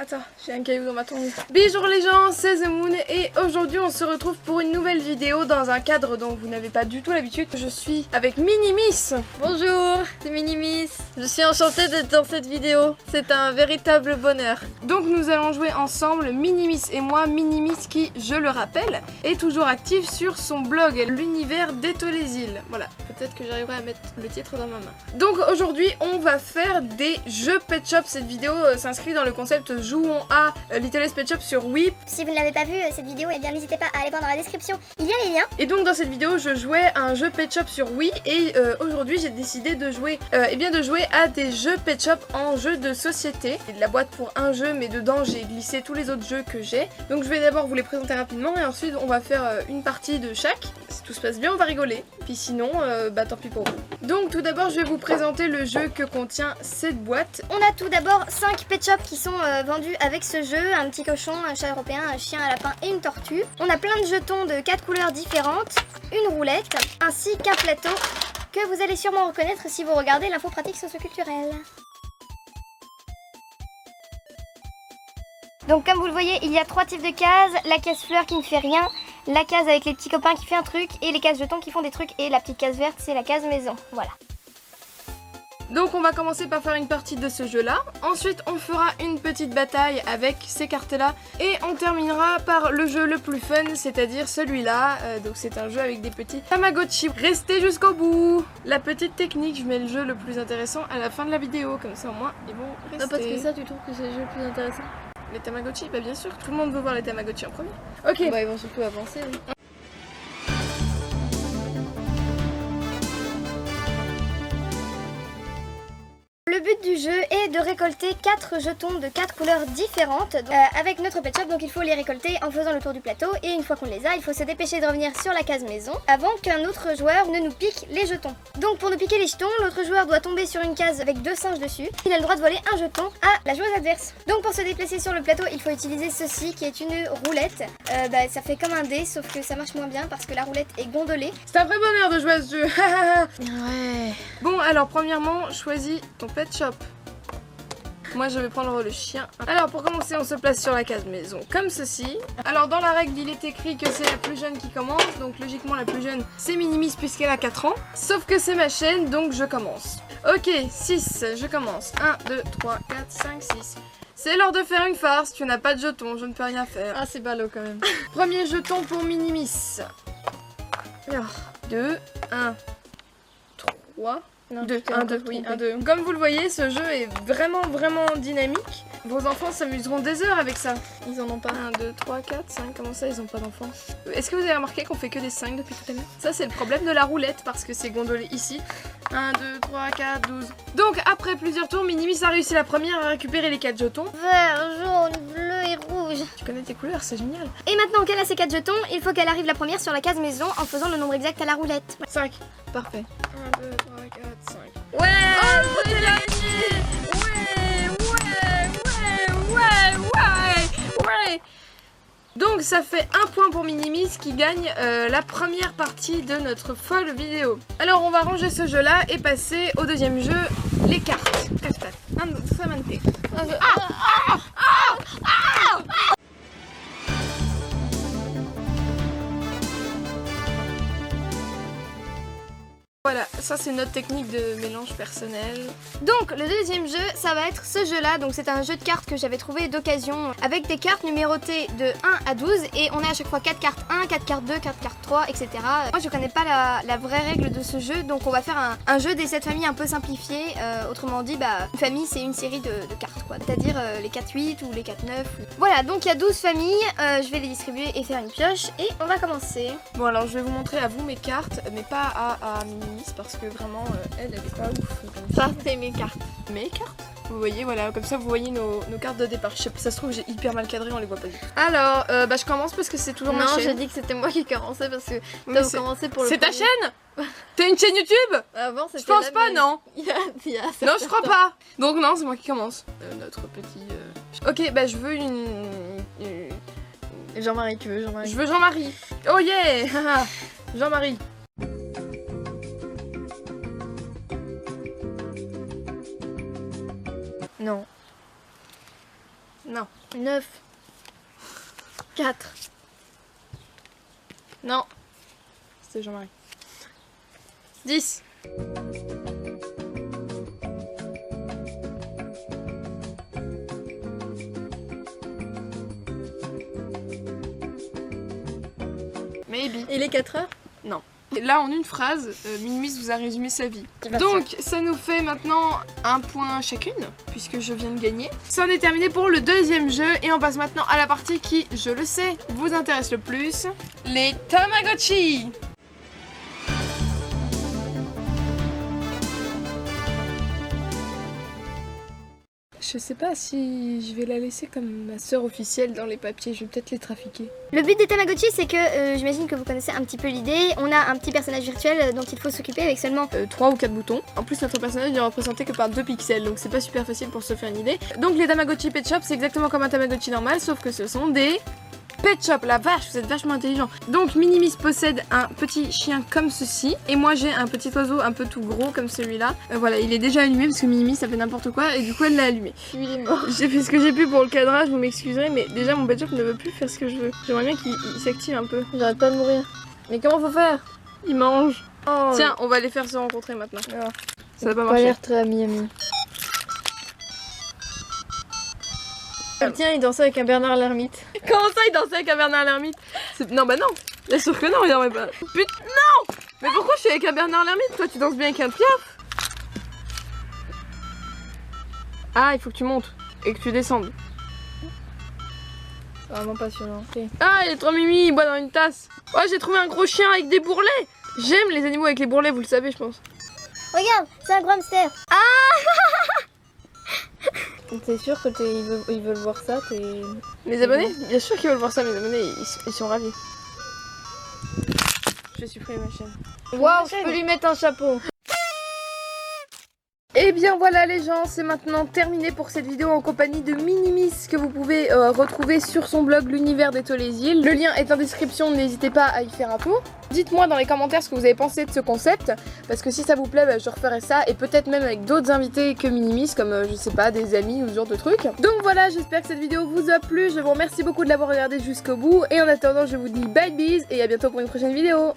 attends, j'ai un caillou dans ma tongue. Bonjour les gens, c'est The Moon et aujourd'hui on se retrouve pour une nouvelle vidéo dans un cadre dont vous n'avez pas du tout l'habitude. Je suis avec Minimis. Bonjour, c'est Minimis. Je suis enchantée d'être dans cette vidéo. C'est un véritable bonheur. Donc nous allons jouer ensemble, Minimis et moi. Minimis qui, je le rappelle, est toujours active sur son blog L'univers d'Etolésil. Voilà, peut-être que j'arriverai à mettre le titre dans ma main. Donc aujourd'hui on va faire des jeux Pet Shop. Cette vidéo s'inscrit dans le concept jouons à Little Pet Shop sur Wii. Si vous ne l'avez pas vu cette vidéo, eh bien n'hésitez pas à aller voir dans la description, il y a les liens. Et donc dans cette vidéo je jouais à un jeu Pet Shop sur Wii et aujourd'hui j'ai décidé de jouer à des jeux Pet Shop en jeu de société. Il y a de la boîte pour un jeu mais dedans j'ai glissé tous les autres jeux que j'ai. Donc je vais d'abord vous les présenter rapidement et ensuite on va faire une partie de chaque. Si tout se passe bien on va rigoler, puis sinon tant pis pour vous. Donc tout d'abord je vais vous présenter le jeu que contient cette boîte. On a tout d'abord 5 Pet Shop qui sont vendus avec ce jeu, un petit cochon, un chat européen, un chien, un lapin et une tortue. On a plein de jetons de 4 couleurs différentes, une roulette, ainsi qu'un plateau que vous allez sûrement reconnaître si vous regardez l'info pratique socio-culturelle. Donc comme vous le voyez, il y a 3 types de cases, la case fleur qui ne fait rien, la case avec les petits copains qui fait un truc et les cases jetons qui font des trucs et la petite case verte c'est la case maison, voilà. Donc on va commencer par faire une partie de ce jeu là, ensuite on fera une petite bataille avec ces cartes là et on terminera par le jeu le plus fun, c'est-à-dire celui-là. Donc c'est un jeu avec des petits Tamagotchi. Restez jusqu'au bout. La petite technique, je mets le jeu le plus intéressant à la fin de la vidéo, comme ça au moins ils vont rester. Non, parce que ça, tu trouves que c'est le jeu le plus intéressant? Les Tamagotchi, bah bien sûr, tout le monde veut voir les Tamagotchi en premier. Ok. Bah ils vont surtout avancer. Le but du jeu est de récolter 4 jetons de 4 couleurs différentes avec notre Pet Shop, donc il faut les récolter en faisant le tour du plateau et une fois qu'on les a, il faut se dépêcher de revenir sur la case maison avant qu'un autre joueur ne nous pique les jetons. Donc pour nous piquer les jetons, l'autre joueur doit tomber sur une case avec 2 singes dessus. Il a le droit de voler un jeton à la joueuse adverse. Donc pour se déplacer sur le plateau, il faut utiliser ceci qui est une roulette. Ça fait comme un dé, sauf que ça marche moins bien parce que la roulette est gondolée. C'est un vrai bonheur de jouer à ce jeu. Ouais. Bon alors premièrement, choisis ton Pet Shop. Moi je vais prendre le chien. Alors pour commencer on se place sur la case maison comme ceci. Alors dans la règle il est écrit que c'est la plus jeune qui commence. Donc logiquement la plus jeune c'est Minimis puisqu'elle a 4 ans. Sauf que c'est ma chaîne donc je commence. Ok 6 je commence. 1, 2, 3, 4, 5, 6. C'est l'heure de faire une farce, tu n'as pas de jeton, je ne peux rien faire. Ah c'est ballot quand même. Premier jeton pour Minimis. Alors 2, 1, 3. Non, 2, tu t'es 1, 2, encore oui, trompé. 1, 2. Comme vous le voyez, ce jeu est vraiment dynamique. Vos enfants s'amuseront des heures avec ça. Ils en ont pas. 1, 2, 3, 4, 5, comment ça ils ont pas d'enfants? Est-ce que vous avez remarqué qu'on fait que des 5 depuis tout à l'heure? Ça c'est le problème de la roulette parce que c'est gondolé ici. 1, 2, 3, 4, 12. Donc après plusieurs tours, Minimis a réussi la première à récupérer les 4 jetons. Vert, jaune, bleu et rouge. Tu connais tes couleurs, c'est génial. Et maintenant qu'elle a ses 4 jetons, il faut qu'elle arrive la première sur la case maison en faisant le nombre exact à la roulette. 5. Parfait. 1, 2, 3, 4, 5. Ouais. Oh, t'es là! Ouais. Donc ça fait un point pour Minimis qui gagne la première partie de notre folle vidéo. Alors on va ranger ce jeu là et passer au deuxième jeu, les cartes. Voilà, ça c'est notre technique de mélange personnel. Donc le deuxième jeu, ça va être ce jeu là, donc c'est un jeu de cartes que j'avais trouvé d'occasion avec des cartes numérotées de 1 à 12 et on a à chaque fois 4 cartes 1, 4 cartes 2, 4 cartes 3, etc. Moi je connais pas la vraie règle de ce jeu, donc on va faire un jeu des 7 familles un peu simplifié, autrement dit une famille c'est une série de cartes quoi, c'est-à-dire les 4-8 ou les 4-9. Voilà, donc il y a 12 familles, je vais les distribuer et faire une pioche et on va commencer. Bon alors je vais vous montrer à vous mes cartes, mais pas à Minimis parce que vraiment elle est pas ouf. Comme Ça c'est mes cartes. mes cartes. Vous voyez, voilà, comme ça vous voyez nos cartes de départ. Je sais pas, ça se trouve j'ai hyper mal cadré, on les voit pas du tout. Alors, je commence parce que c'est toujours ma Non, chaîne. j'ai dit que c'était moi qui commençais parce que Mais t'as c'est- commencé pour le. C'est ta premier. chaîne? T'as une chaîne YouTube? Avant c'était. Je pense la pas, mienne. non. Il y a Non, je crois pas. Donc non, c'est moi qui commence. Notre petit... Ok, je veux une... Jean-Marie, tu veux Jean-Marie? Je veux Jean-Marie. Oh yeah. Jean-Marie. Non. Non. 9. 4. Non. C'était Jean-Marie. 10. Maybe. Il est 4 heures? Non. Et là, en une phrase, Minimis vous a résumé sa vie. C'est pas Donc, ça nous fait maintenant un point chacune, puisque je viens de gagner. Ça en est terminé pour le deuxième jeu, et on passe maintenant à la partie qui, je le sais, vous intéresse le plus, les Tamagotchi. Je sais pas si je vais la laisser comme ma sœur officielle dans les papiers, je vais peut-être les trafiquer. Le but des Tamagotchi, c'est que, j'imagine que vous connaissez un petit peu l'idée, on a un petit personnage virtuel dont il faut s'occuper avec seulement 3 ou 4 boutons. En plus, notre personnage est représenté que par 2 pixels, donc c'est pas super facile pour se faire une idée. Donc les Tamagotchi Pet Shop, c'est exactement comme un Tamagotchi normal, sauf que ce sont des Pet Shop. La vache, vous êtes vachement intelligent. Donc Minimis possède un petit chien comme ceci, et moi j'ai un petit oiseau un peu tout gros comme celui-là. Voilà, il est déjà allumé parce que Minimis ça fait n'importe quoi, et du coup elle l'a allumé. Lui, il est mort. J'ai fait ce que j'ai pu pour le cadrage, vous m'excuserez, mais déjà mon Pet Shop ne veut plus faire ce que je veux. J'aimerais bien qu'il s'active un peu. J'arrête pas de mourir. Mais comment faut faire? Il mange. Oh, Tiens, on va les faire se rencontrer maintenant. alors. Ça va pas Pas marcher. l'air très ami. Tiens, il dansait avec un Bernard l'ermite. Comment ça, il dansait avec un Bernard l'ermite? Non, bah non. Bien sûr que non, il dormait pas. Putain, non. Mais pourquoi je suis avec un Bernard l'ermite? Toi, tu danses bien avec un Piaf. Ah, il faut que tu montes et que tu descendes. C'est vraiment passionnant. Ok. Ah, il est trop mimi, il boit dans une tasse. Oh, j'ai trouvé un gros chien avec des bourrelets. J'aime les animaux avec les bourrelets, vous le savez, je pense. Regarde, c'est un gros hamster. T'es sûr que ils veulent voir ça? Mes abonnés? Bien sûr qu'ils veulent voir ça, mes abonnés, ils sont ravis. Je vais supprimer ma chaîne. Waouh, je peux lui mettre un chapeau. Et bien voilà les gens, c'est maintenant terminé pour cette vidéo en compagnie de Minimis que vous pouvez retrouver sur son blog l'univers des Tollésiles. Le lien est en description, n'hésitez pas à y faire un tour. Dites-moi dans les commentaires ce que vous avez pensé de ce concept, parce que si ça vous plaît, bah, je referai ça, et peut-être même avec d'autres invités que Minimis, comme je sais pas, des amis ou ce genre de trucs. Donc voilà, j'espère que cette vidéo vous a plu, je vous remercie beaucoup de l'avoir regardée jusqu'au bout, et en attendant je vous dis bye bis et à bientôt pour une prochaine vidéo.